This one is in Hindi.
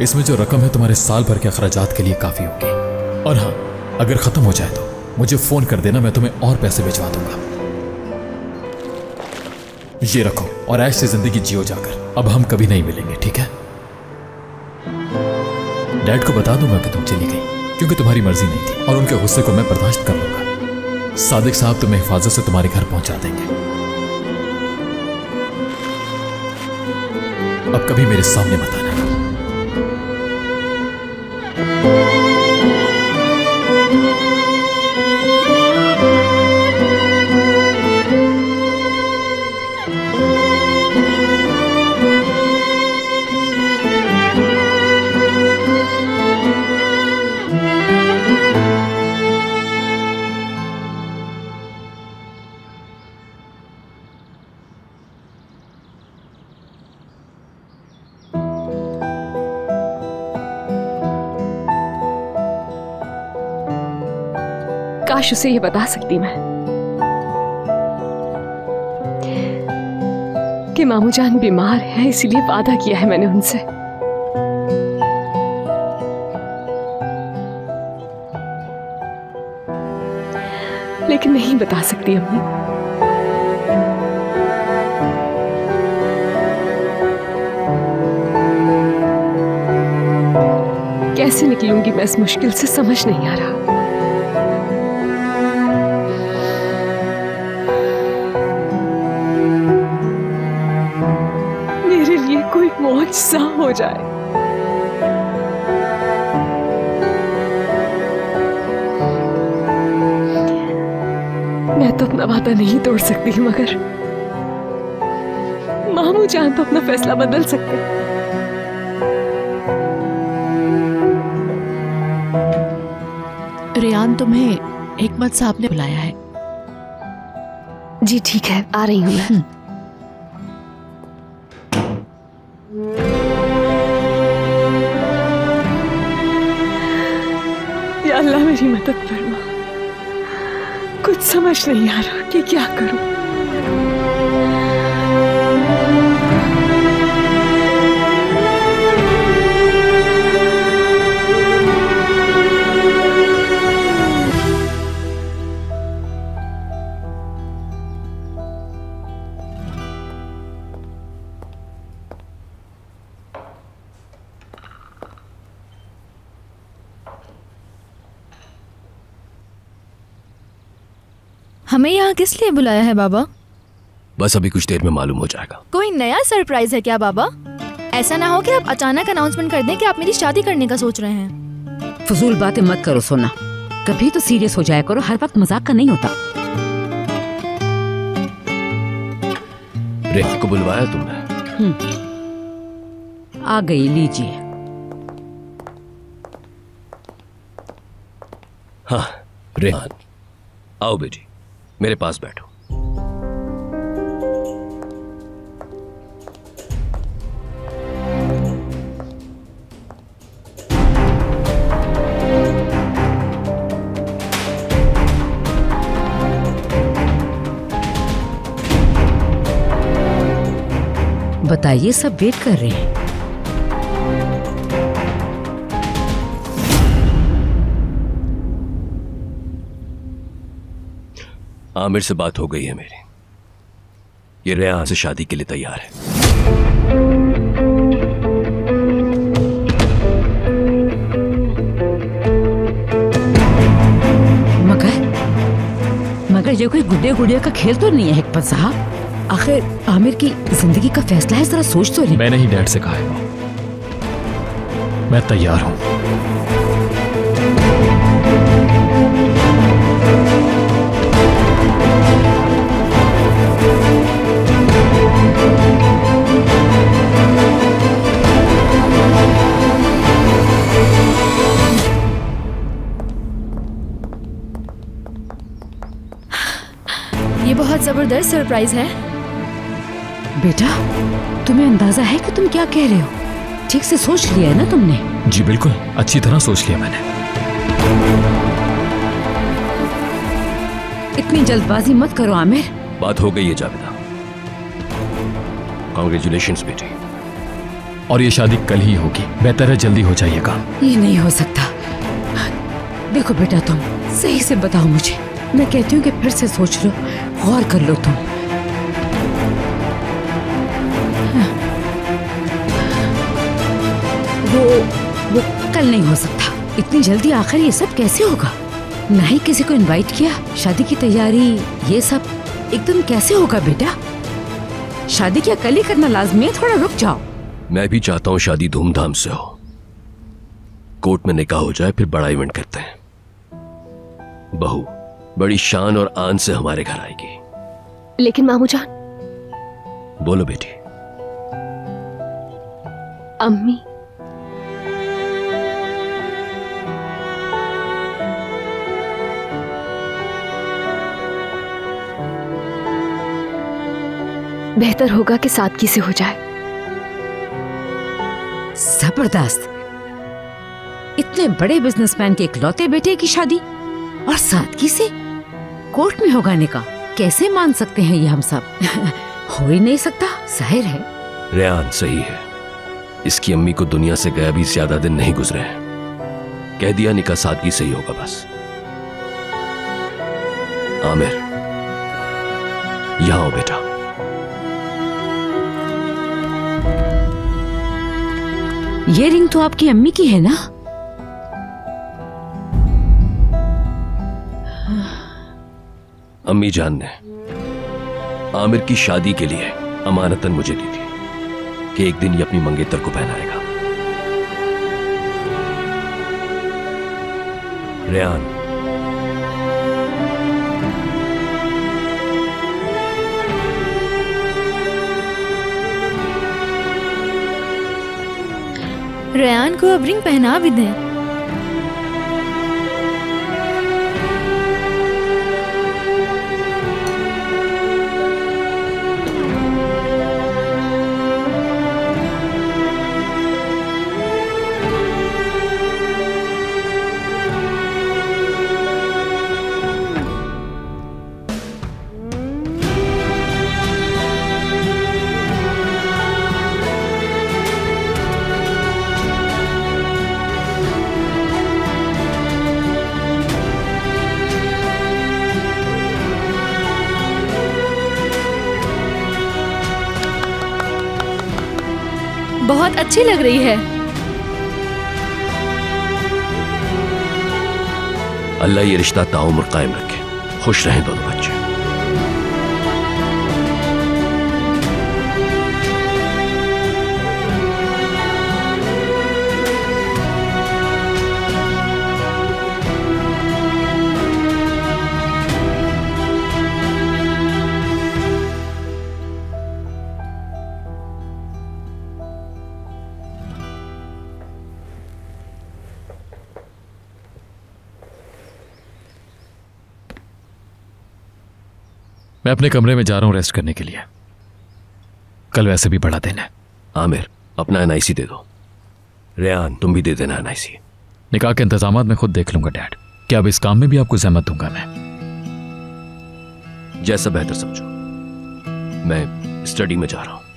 इसमें जो रकम है तुम्हारे साल भर के अखराजात के लिए काफी होगी। और हाँ, अगर खत्म हो जाए तो मुझे फोन कर देना, मैं तुम्हें और पैसे भिजवा दूंगा। ये रखो और ऐश से जिंदगी जियो जाकर। अब हम कभी नहीं मिलेंगे, ठीक है? डैड को बता दूंगा कि तुम चली गई क्योंकि तुम्हारी मर्जी नहीं थी, और उनके गुस्से को मैं बर्दाश्त कर लूंगा। सादिक साहब तुम्हें हिफाजत से तुम्हारे घर पहुंचा देंगे। अब कभी मेरे सामने मत आना। काश उसे ये बता सकती मैं कि मामू जान बीमार है, इसीलिए वादा किया है मैंने उनसे। लेकिन नहीं बता सकती अम्मी। कैसे निकलूंगी मैं इस मुश्किल से, समझ नहीं आ रहा। कोई मौजज़ा हो जाए। मैं तो अपना वादा नहीं तोड़ सकती, मगर मामू जान तो अपना फैसला बदल सकते। रेयान, तुम्हें हिकमत साहब ने बुलाया है। जी ठीक है, आ रही हूं मैं। अल्लाह मेरी मदद फरमा। कुछ समझ नहीं आ रहा कि क्या करूं। हमें यहाँ किस लिए बुलाया है बाबा? बस अभी कुछ देर में मालूम हो जाएगा। कोई नया सरप्राइज है क्या बाबा? ऐसा ना हो कि आप अचानक अनाउंसमेंट कर दें कि आप मेरी शादी करने का सोच रहे हैं। फजूल बातें मत करो सोना, कभी तो सीरियस हो जाया करो, हर वक्त मजाक का नहीं होता। रेहा को बुलवाया तुमने? आ गई, लीजिए। हाँ रेहान, आओ बेटी, मेरे पास बैठो। बताइए, सब वेट कर रहे हैं। आमिर से बात हो गई है मेरी, ये रेहान से शादी के लिए तैयार है। मगर ये कोई गुड्डे गुड़िया का खेल तो नहीं है हिकमत साहब। आखिर आमिर की जिंदगी का फैसला है, जरा सोच तो ले। मैंने ही डैड से कहा है, मैं तैयार हूं। ये बहुत जबरदस्त सरप्राइज है। बेटा, तुम्हें अंदाजा है कि तुम क्या कह रहे हो? ठीक से सोच लिया है ना तुमने? जी बिल्कुल, अच्छी तरह सोच लिया मैंने। इतनी जल्दबाजी मत करो आमिर। बात हो गई है जावेदा। कांग्रेचुलेशंस बेटी, और ये शादी कल ही होगी। बेहतर है जल्दी हो जाए ये काम। ये नहीं हो सकता। देखो बेटा, तुम सही से बताओ मुझे। मैं कहती हूँ कि फिर से सोच लो, गौर कर लो तुम। वो कल नहीं हो सकता। इतनी जल्दी आखिर ये सब कैसे होगा? ना ही किसी को इनवाइट किया, शादी की तैयारी, ये सब एकदम कैसे होगा बेटा? शादी क्या कल ही करना लाजमी है? थोड़ा रुक जाओ। मैं भी चाहता हूँ शादी धूमधाम से हो, कोर्ट में निकाह हो जाए, फिर बड़ा इवेंट करते हैं। बहू बड़ी शान और आन से हमारे घर आएगी। लेकिन मामू जान। बोलो बेटी। अम्मी, बेहतर होगा कि सादगी से हो जाए। जबरदस्त। इतने बड़े बिजनेसमैन के इकलौते बेटे की शादी और सादगी से? कोर्ट में होगा निकाह? कैसे मान सकते हैं ये हम सब? हो ही नहीं सकता, जाहिर है। रेहान सही है, इसकी अम्मी को दुनिया से गया भी ज्यादा दिन नहीं गुजरे हैं। कह दिया निकाह सादगी से ही होगा बस। आमिर, यहां आओ बेटा। ये रिंग तो आपकी अम्मी की है ना? अम्मी जान ने आमिर की शादी के लिए अमानतन मुझे दी थी कि एक दिन ये अपनी मंगेतर को पहनाएगा। रेहान, रेहान को अब रिंग पहना भी दें। बहुत अच्छी लग रही है। अल्लाह ये रिश्ता ताउम्र कायम रखे, खुश रहें दोनों बच्चे। मैं अपने कमरे में जा रहा हूं रेस्ट करने के लिए। कल वैसे भी बड़ा दिन है। आमिर, अपना एनआईसी दे दो। रेहान, तुम भी दे देना एनआईसी। निकाह के इंतजामात मैं खुद देख लूंगा डैड। क्या अब इस काम में भी आपको जहमत दूंगा मैं? जैसा बेहतर समझो। मैं स्टडी में जा रहा हूं।